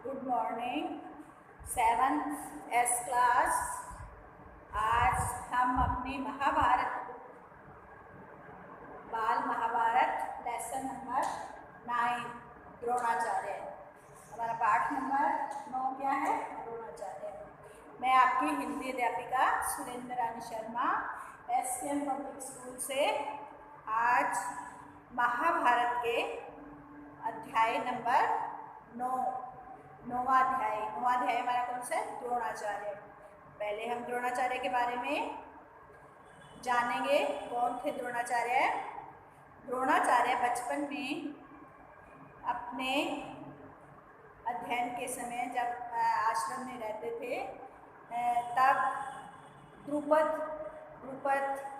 Good morning. 7th S class. आज हम अपनी महाभारत बाल महाभारत लेसन नंबर 9 द्रोणाचार्य, हमारा पाठ नंबर 9 क्या है? द्रोणाचार्य। मैं आपकी हिंदी अध्यापिका सुरेंद्र रानी शर्मा SPM पब्लिक स्कूल से आज महाभारत के अध्याय नंबर 9वां अध्याय हमारा कौन सा है? द्रोणाचार्य। पहले हम द्रोणाचार्य के बारे में जानेंगे। कौन थे द्रोणाचार्य? द्रोणाचार्य बचपन में अपने अध्ययन के समय जब आश्रम में रहते थे तब द्रुपद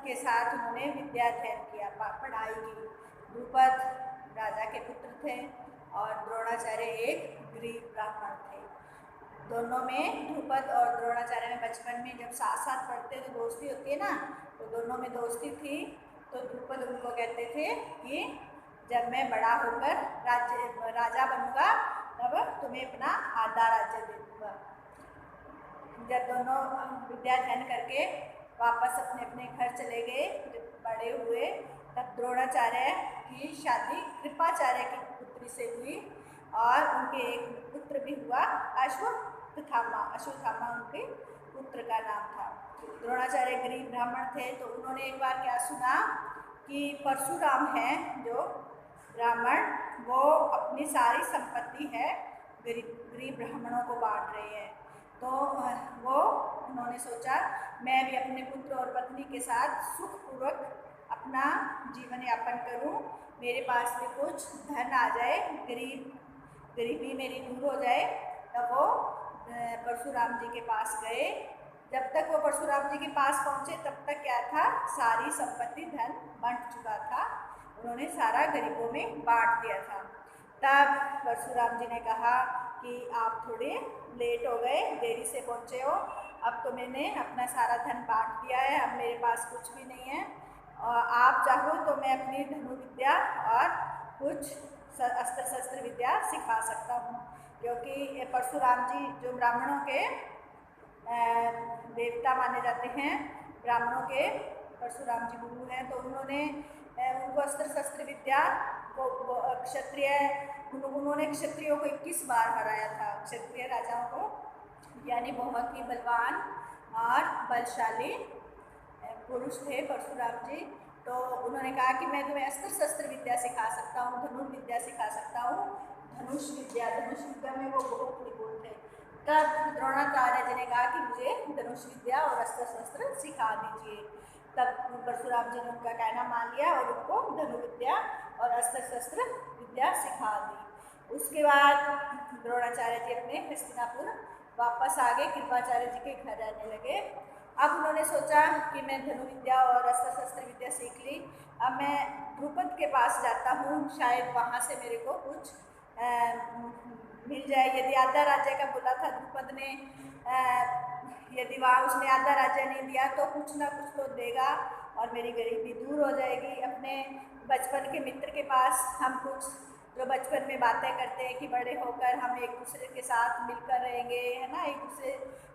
के साथ उन्होंने विद्या अध्ययन किया, पढ़ाई की। द्रुपद राजा के पुत्र थे और द्रोणाचार्य एक गरीब ब्राह्मण थे। दोनों में, द्रुपद और द्रोणाचार्य में बचपन में जब साथ साथ पढ़ते तो दोस्ती होती है ना, तो दोनों में दोस्ती थी। तो द्रुपद उनको कहते थे कि जब मैं बड़ा होकर राजा बनूंगा तब तुम्हें अपना आधा राज्य दे दूंगा। जब दोनों विद्या अध्ययन करके वापस अपने अपने घर चले गए, बड़े हुए, तब द्रोणाचार्य की शादी कृपाचार्य की पुत्री से हुई और उनके एक पुत्र भी हुआ, अश्वत्थामा उनके पुत्र का नाम था। द्रोणाचार्य गरीब ब्राह्मण थे, तो उन्होंने एक बार क्या सुना कि परशुराम है जो ब्राह्मण, वो अपनी सारी संपत्ति है गरीब ब्राह्मणों को बांट रहे हैं। तो उन्होंने सोचा मैं भी अपने पुत्र और पत्नी के साथ सुखपूर्वक अपना जीवन यापन करूं, मेरे पास भी कुछ धन आ जाए, गरीबी मेरी दूर हो जाए। तब वो परशुराम जी के पास गए। जब तक वो परशुराम जी के पास पहुंचे तब तक क्या था? सारी संपत्ति धन बंट चुका था, उन्होंने सारा गरीबों में बांट दिया था। तब परशुराम जी ने कहा कि आप थोड़े लेट हो गए, देरी से पहुंचे हो, अब तो मैंने अपना सारा धन बांट दिया है, अब मेरे पास कुछ भी नहीं है। और आप चाहो तो मैं अपनी धनु विद्या और कुछ अस्त्र शस्त्र विद्या सिखा सकता हूँ, क्योंकि परशुराम जी जो ब्राह्मणों के देवता माने जाते हैं, ब्राह्मणों के परशुराम जी गुरु हैं, तो उन्होंने उनको अस्त्र शस्त्र विद्या उन्होंने क्षत्रियों को 21 बार हराया था, क्षत्रिय राजाओं को, यानी बहुत ही बलवान और बलशाली पुरुष थे परशुराम जी। तो उन्होंने कहा कि मैं तुम्हें अस्त्र शस्त्र विद्या सिखा सकता हूँ, धनुष विद्या सिखा सकता हूँ, धनुष विद्या में वो बहुत निपुण थे। तब द्रोणाचार्य जी ने कहा कि मुझे धनुष विद्या और अस्त्र शस्त्र सिखा दीजिए। तब परशुराम जी ने उनका कहना मान लिया और उनको धनु विद्या और अस्त्र शस्त्र विद्या सिखा दी। उसके बाद द्रोणाचार्य जी अपने हस्तिनापुर वापस आ गए, कृपाचार्य जी के घर रहने लगे। अब उन्होंने सोचा कि मैं धनु विद्या और अस्त्र शस्त्र विद्या सीख ली, अब मैं द्रुपद के पास जाता हूँ, शायद वहाँ से मेरे को कुछ मिल जाए। यदि आधा राज्य का बोला था द्रुपद ने, यदि वहाँ उसने आधा राज्य नहीं दिया तो कुछ ना कुछ तो देगा और मेरी गरीबी दूर हो जाएगी। अपने बचपन के मित्र के पास हम कुछ जो बचपन में बातें करते हैं कि बड़े होकर हम एक दूसरे के साथ मिलकर रहेंगे, है ना, एक दूसरे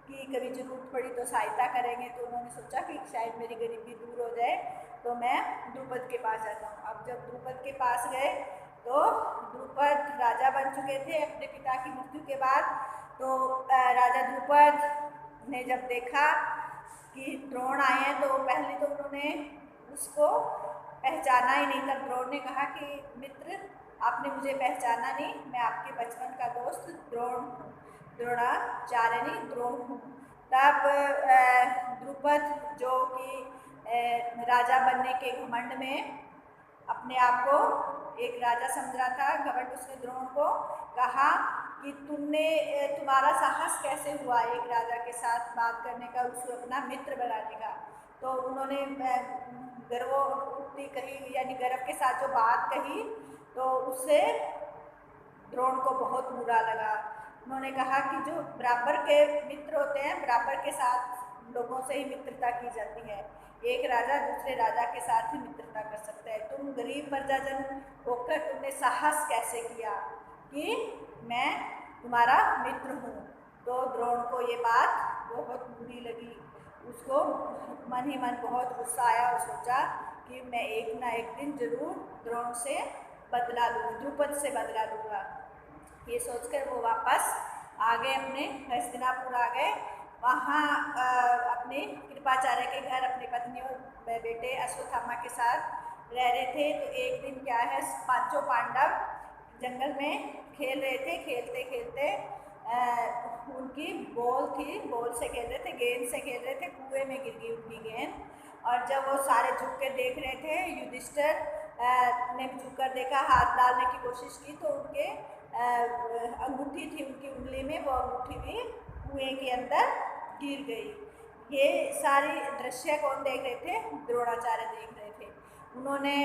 की कभी जरूरत पड़ी तो सहायता करेंगे। तो उन्होंने सोचा कि शायद मेरी गरीबी दूर हो जाए, तो मैं द्रुपद के पास जाता हूँ। अब जब द्रुपद के पास गए तो द्रुपद राजा बन चुके थे अपने पिता की मृत्यु के बाद। तो राजा द्रुपद ने जब देखा कि द्रोण आए हैं तो पहले तो उन्होंने उसको पहचाना ही नहीं। तब द्रोण ने कहा कि मित्र, आपने मुझे पहचाना नहीं, मैं आपके बचपन का दोस्त द्रोणाचार्य द्रोण हूँ। तब द्रुपद जो कि राजा बनने के घमंड में अपने आप को एक राजा समझ रहा था, घमंड उसने द्रोण को कहा कि तुम्हारा साहस कैसे हुआ एक राजा के साथ बात करने का, उसको अपना मित्र बनाने का। तो उन्होंने गर्वोक्ति कही, यानी गर्व के साथ जो बात कही, तो उससे द्रोण को बहुत बुरा लगा। उन्होंने कहा कि जो बराबर के मित्र होते हैं, बराबर के साथ लोगों से ही मित्रता की जाती है, एक राजा दूसरे राजा के साथ ही मित्रता कर सकता है। तुम गरीब प्रजाजन होकर तुमने साहस कैसे किया कि मैं तुम्हारा मित्र हूँ। तो द्रोण को ये बात बहुत बुरी लगी। उसको मन ही मन बहुत गुस्सा आया और सोचा कि मैं एक ना एक दिन जरूर द्रोण से बदला लूँगा, द्रुपद से बदला लूँगा। ये सोचकर वो वापस आ गए, अपने हस्तिनापुर आ गए। वहाँ अपने कृपाचार्य के घर अपनी पत्नी और बेटे अश्वत्थामा के साथ रह रहे थे। तो एक दिन क्या है, पांचों पांडव जंगल में खेल रहे थे। खेलते खेलते उनकी बॉल थी, बॉल से खेल रहे थे, गेंद से खेल रहे थे, कुएं में गिर गई उनकी गेंद। और जब वो सारे झुक के देख रहे थे, युधिष्ठिर ने झुककर देखा, हाथ डालने की कोशिश की तो उनके अंगूठी थी उनकी उंगली में, वो अंगूठी भी कुएं के अंदर गिर गई। ये सारी दृश्य कौन देख रहे थे? द्रोणाचार्य देख रहे थे। उन्होंने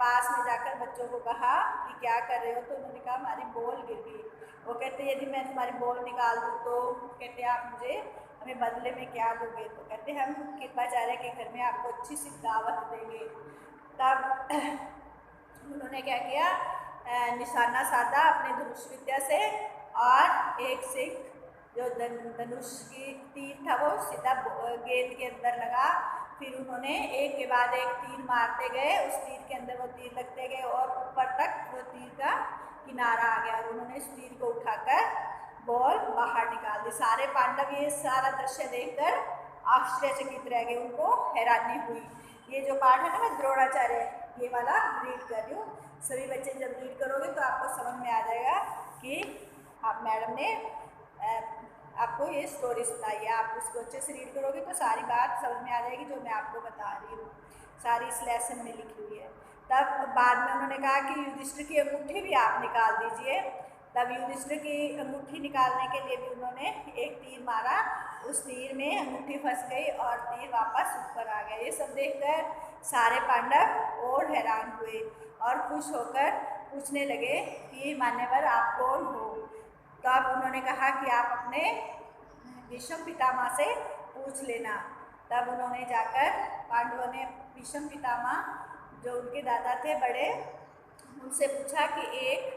पास में जाकर बच्चों को कहा कि क्या कर रहे हो? तो उन्होंने कहा हमारी बॉल गिर गई। वो कहते यदि मैं तुम्हारी बॉल निकाल दूँ तो? कहते आप मुझे हमें बदले में क्या दोगे? तो कहते हम कृपाचार्य के घर में आपको अच्छी सी दावत देंगे। तब उन्होंने क्या किया, निशाना साधा अपने धनुष विद्या से और एक सिख जो धनुष की तीर था वो सीधा गेंद के अंदर लगा। फिर उन्होंने एक के बाद एक तीर मारते गए, उस तीर के अंदर वो तीर लगते गए और ऊपर तक वो तीर का किनारा आ गया और उन्होंने इस तीर को उठाकर बॉल बाहर निकाल दी। सारे पांडव ये सारा दृश्य देखकर आश्चर्यचकित रह गए, उनको हैरानी हुई। ये जो पाठ है ना, मैं द्रोणाचार्य ये वाला रीड कर रही हूँ। सभी बच्चे जब रीड करोगे तो आपको समझ में आ जाएगा कि आप मैडम ने आपको ये स्टोरी सुनाई है। आप उसको अच्छे से रीड करोगे तो सारी बात समझ में आ जाएगी जो मैं आपको बता रही हूँ, सारी इस लेसन में लिखी हुई है। तब बाद में उन्होंने कहा कि युधिष्ठिर की अंगूठी भी आप निकाल दीजिए। तब युधिष्ठिर की अंगूठी निकालने के लिए भी उन्होंने एक तीर मारा, उस तीर में अंगूठी फंस गई और तीर वापस ऊपर आ गया। ये सब देखकर सारे पांडव और हैरान हुए और खुश होकर पूछने लगे कि मान्यवर आप कौन हो? तो अब उन्होंने कहा कि आप अपने भीष्म पितामह से पूछ लेना। तब उन्होंने जाकर पांडवों ने भीष्म पितामह जो उनके दादा थे बड़े, उनसे पूछा कि एक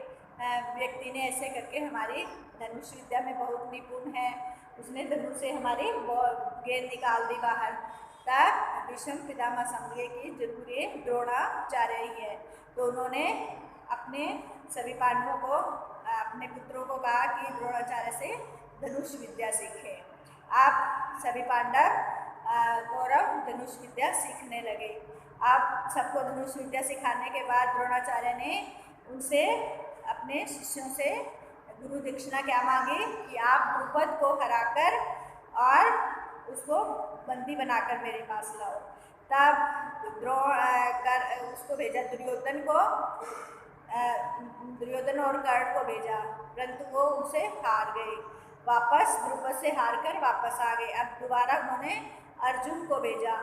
व्यक्ति ने ऐसे करके हमारी धनुष विद्या में बहुत निपुण है, उसने धनुष से हमारी गेंद निकाल दी बाहर। तब भीष्म पितामह समझे कि जरूर ये द्रोणाचार्य ही है। तो उन्होंने अपने सभी पांडवों को, अपने पुत्रों को कहा कि द्रोणाचार्य से धनुष विद्या सीखें। आप सभी पांडव कौरव धनुष विद्या सीखने लगे। आप सबको धनुष विद्या सिखाने के बाद द्रोणाचार्य ने उनसे, अपने शिष्यों से गुरु दक्षिणा क्या मांगी कि आप द्रुपद को हराकर और उसको बंदी बनाकर मेरे पास लाओ। तब उसको भेजा दुर्योधन को, दुर्योधन और कर्ण को भेजा, परंतु वो उनसे हार गए। वापस द्रुपद से हारकर वापस आ गए। अब दोबारा उन्होंने अर्जुन को भेजा।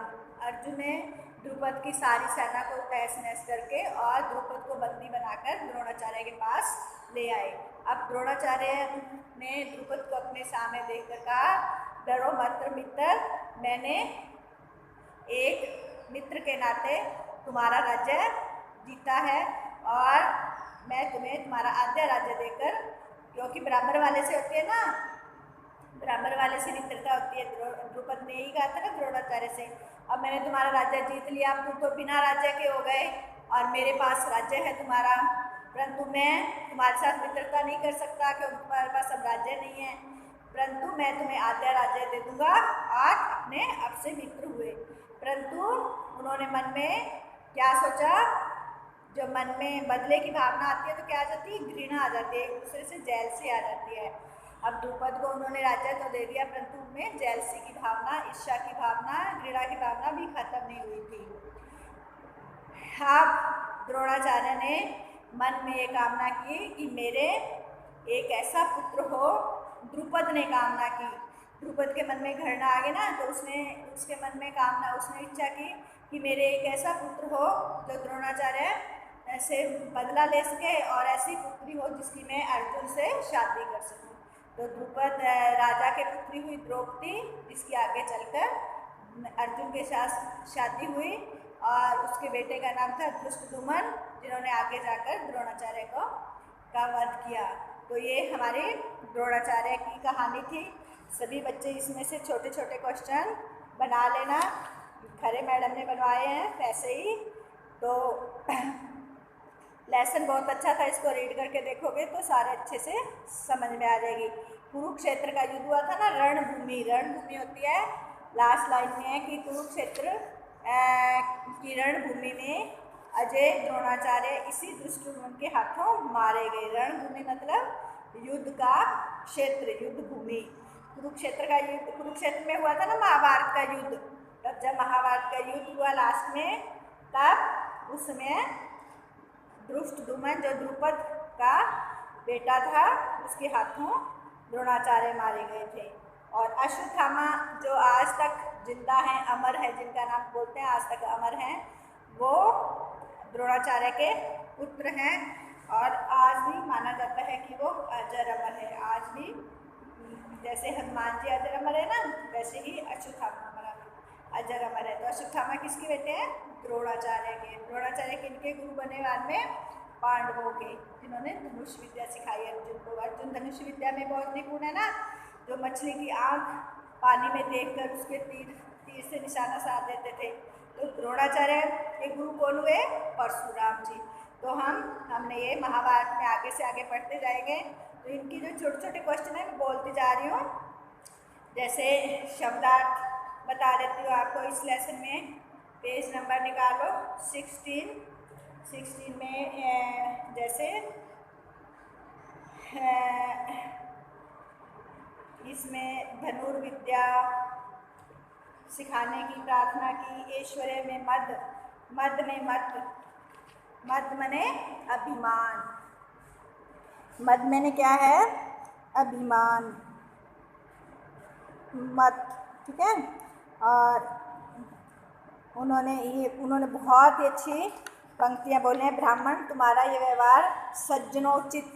अर्जुन ने द्रुपद की सारी सेना को तहस नहस करके और द्रुपद को बंदी बनाकर द्रोणाचार्य के पास ले आए। अब द्रोणाचार्य ने द्रुपद को अपने सामने देखकर कहा, डरो मत मित्र, मैंने एक मित्र के नाते तुम्हारा राज्य जीता है और मैं तुम्हें तुम्हारा आद्य राज्य देकर, क्योंकि बराबर वाले से होती है ना, बराबर वाले से मित्रता होती है। द्रुपद ने ही कहा था ना द्रोणाचार्य से, अब मैंने तुम्हारा राज्य जीत लिया, तुम तो बिना राज्य के हो गए और मेरे पास राज्य है तुम्हारा, परंतु मैं तुम्हारे साथ मित्रता नहीं कर सकता क्योंकि तुम्हारे पास अब राज्य नहीं है, परंतु मैं तुम्हें आद्य राज्य दे दूंगा। और अपने अब से मित्र हुए, परंतु उन्होंने मन में क्या सोचा, जो मन में बदले की भावना आती है तो क्या आ जाती है, घृणा आ जाती है, एक दूसरे से जेलसी आ जाती है। अब द्रुपद को उन्होंने राज्य तो दे दिया, परंतु उनमें जेलसी की भावना, ईर्ष्या की भावना, घृणा की भावना भी खत्म नहीं हुई थी। अब द्रोणाचार्य ने मन में ये कामना की कि मेरे एक ऐसा पुत्र हो। द्रुपद ने कामना की, द्रुपद के मन में घृणा आ गई ना, तो उसके मन में कामना, उसने इच्छा की कि मेरे एक ऐसा पुत्र हो जो द्रोणाचार्य से बदला ले सके और ऐसी पुत्री हो जिसकी मैं अर्जुन से शादी कर सकूं। तो द्रुपद राजा के पुत्री हुई द्रौपदी, जिसकी आगे चलकर अर्जुन के साथ शादी हुई और उसके बेटे का नाम था धृष्टद्युम्न, जिन्होंने आगे जाकर द्रोणाचार्य का वध किया। तो ये हमारे द्रोणाचार्य की कहानी थी। सभी बच्चे इसमें से छोटे छोटे क्वेश्चन बना लेना। खरे मैडम ने बनवाए हैं वैसे ही। तो लेसन बहुत अच्छा था, इसको रीड करके देखोगे तो सारे अच्छे से समझ में आ जाएगी। कुरुक्षेत्र का युद्ध हुआ था ना, रणभूमि, रणभूमि होती है, लास्ट लाइन में है कि कुरुक्षेत्र की रणभूमि में अजय द्रोणाचार्य इसी दुष्टद्युम्न के हाथों मारे गए। रणभूमि मतलब युद्ध का क्षेत्र, युद्ध भूमि। कुरुक्षेत्र का युद्ध कुरुक्षेत्र में हुआ था ना महाभारत का युद्ध। तब जब महाभारत का युद्ध हुआ लास्ट में, तब उसमें दुष्टद्युम्न जो द्रुपद का बेटा था, उसके हाथों द्रोणाचार्य मारे गए थे। और अश्वत्थामा जो आज तक जिंदा हैं, अमर है, जिनका नाम बोलते हैं आज तक अमर हैं, वो द्रोणाचार्य के पुत्र हैं। और आज भी माना जाता है कि वो अजर अमर है। आज भी जैसे हनुमान जी अजर अमर है ना, वैसे ही अश्वत्थामा अजर अमर है। तो अश्वत्थामा किसके बेटे हैं? द्रोणाचार्य के। द्रोणाचार्य किनके गुरु बने बाद में? पांडवों के, जिन्होंने धनुष विद्या सिखाई अर्जुन को। अर्जुन धनुष विद्या में बहुत निपुण है ना, जो मछली की आंख पानी में देखकर उसके तीर से निशाना साध देते थे। तो द्रोणाचार्य के गुरु कौन हुए? परशुराम जी। तो हमने ये महाभारत में आगे से आगे पढ़ते जाएंगे। तो इनकी जो छोटे छोटे क्वेश्चन है मैं बोलती जा रही हूँ। जैसे शब्दार्थ बता देती हूँ आपको इस लेसन में। पेज नंबर निकालो 16 में जैसे इसमें धनुर्विद्या सिखाने की प्रार्थना की। ऐश्वर्य में मद, मद में मत, मद मने अभिमान, मद मैंने क्या है? अभिमान, मत, ठीक है। और उन्होंने बहुत ही अच्छी पंक्तियाँ बोली हैं। ब्राह्मण तुम्हारा ये व्यवहार सज्जनोचित,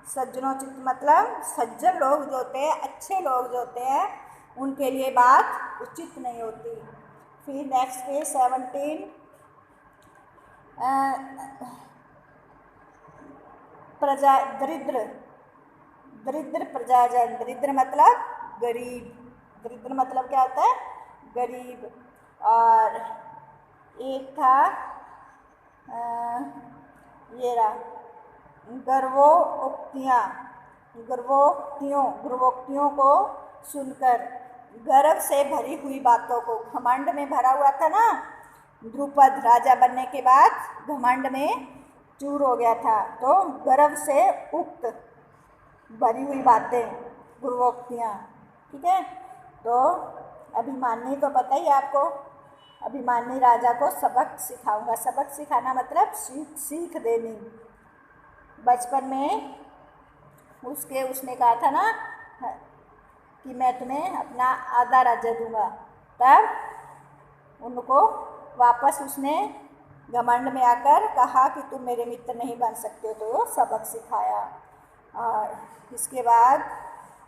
सज्जनोचित मतलब सज्जन लोग जो होते हैं, अच्छे लोग जो होते हैं, उनके लिए बात उचित नहीं होती। फिर नेक्स्ट पेज 17 प्रजा दरिद्र, दरिद्र प्रजाजन, दरिद्र मतलब गरीब, दरिद्र मतलब क्या होता है? गरीब। और एक था ये रहा गर्वोक्तियाँ, गर्वोक्तियों को सुनकर, गर्व से भरी हुई बातों को, घमंड में भरा हुआ था ना द्रुपद, राजा बनने के बाद घमंड में चूर हो गया था। तो गर्व से उक्त भरी हुई बातें, गर्वोक्तियाँ, ठीक है। तो अभिमानी तो पता ही आपको, अभिमानी राजा को सबक सिखाऊंगा। सबक सिखाना मतलब सीख देनी। बचपन में उसने कहा था ना कि मैं तुम्हें अपना आधा राज्य दूंगा, तब उनको वापस उसने घमंड में आकर कहा कि तुम मेरे मित्र नहीं बन सकते हो, तो वो सबक सिखाया। और इसके बाद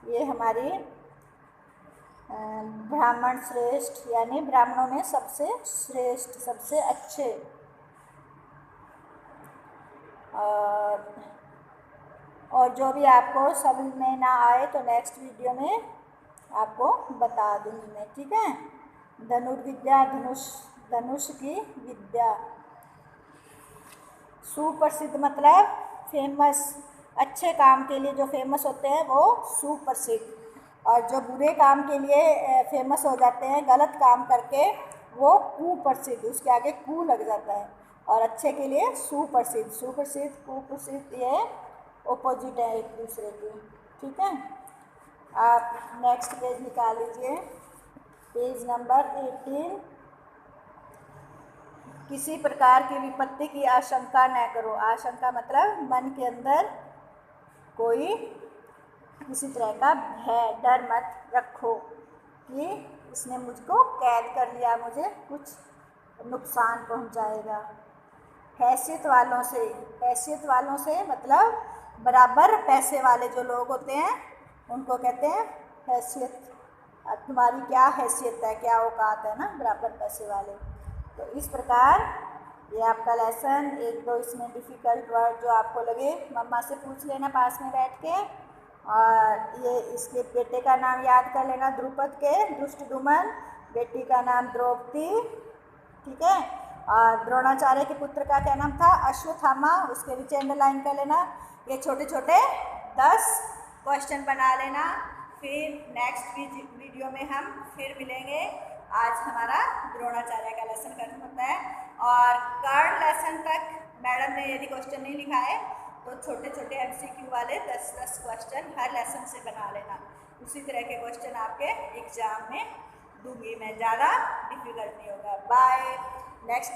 ये हमारी ब्राह्मण श्रेष्ठ, यानी ब्राह्मणों में सबसे श्रेष्ठ, सबसे अच्छे। और जो भी आपको समझ में ना आए तो नेक्स्ट वीडियो में आपको बता दूँगी मैं, ठीक है। धनुर्विद्या, धनुष की विद्या। सुप्रसिद्ध मतलब फेमस, अच्छे काम के लिए जो फेमस होते हैं वो सुप्रसिद्ध। और जो बुरे काम के लिए फेमस हो जाते हैं, गलत काम करके, वो कुप्रसिद्ध, उसके आगे कु लग जाता है। और अच्छे के लिए सुप्रसिद्ध, सुप्रसिद्ध, कुप्रसिद्ध, ये ऑपोजिट है एक दूसरे के, ठीक है। आप नेक्स्ट पेज निकाल लीजिए, पेज नंबर 18। किसी प्रकार की विपत्ति की आशंका न करो। आशंका मतलब मन के अंदर कोई किसी तरह का भय, डर मत रखो कि इसने मुझको कैद कर लिया, मुझे कुछ नुकसान पहुंचाएगा। हैसियत वालों से मतलब बराबर पैसे वाले जो लोग होते हैं उनको कहते हैं हैसियत। तुम्हारी क्या हैसियत है, क्या औकात है ना, बराबर पैसे वाले। तो इस प्रकार ये आपका लेसन। एक दो इसमें डिफ़िकल्ट वर्ड जो आपको लगे मम्मा से पूछ लेना पास में बैठ के। और ये इसके बेटे का नाम याद कर लेना, द्रुपद के दुष्टदुम्न, बेटी का नाम द्रौपदी, ठीक है। और द्रोणाचार्य के पुत्र का क्या नाम था? अश्वत्थामा, उसके नीचे अंडरलाइन कर लेना। ये छोटे छोटे 10 क्वेश्चन बना लेना। फिर नेक्स्ट वीडियो में हम फिर मिलेंगे। आज हमारा द्रोणाचार्य का लेसन खत्म होता है। और कर्ण लेसन तक मैडम ने यदि क्वेश्चन नहीं लिखा है तो छोटे छोटे MCQ वाले 10-10 क्वेश्चन हर लेसन से बना लेना। उसी तरह के क्वेश्चन आपके एग्जाम में दूंगी मैं, ज़्यादा डिफिकल्ट नहीं होगा। बाय। नेक्स्ट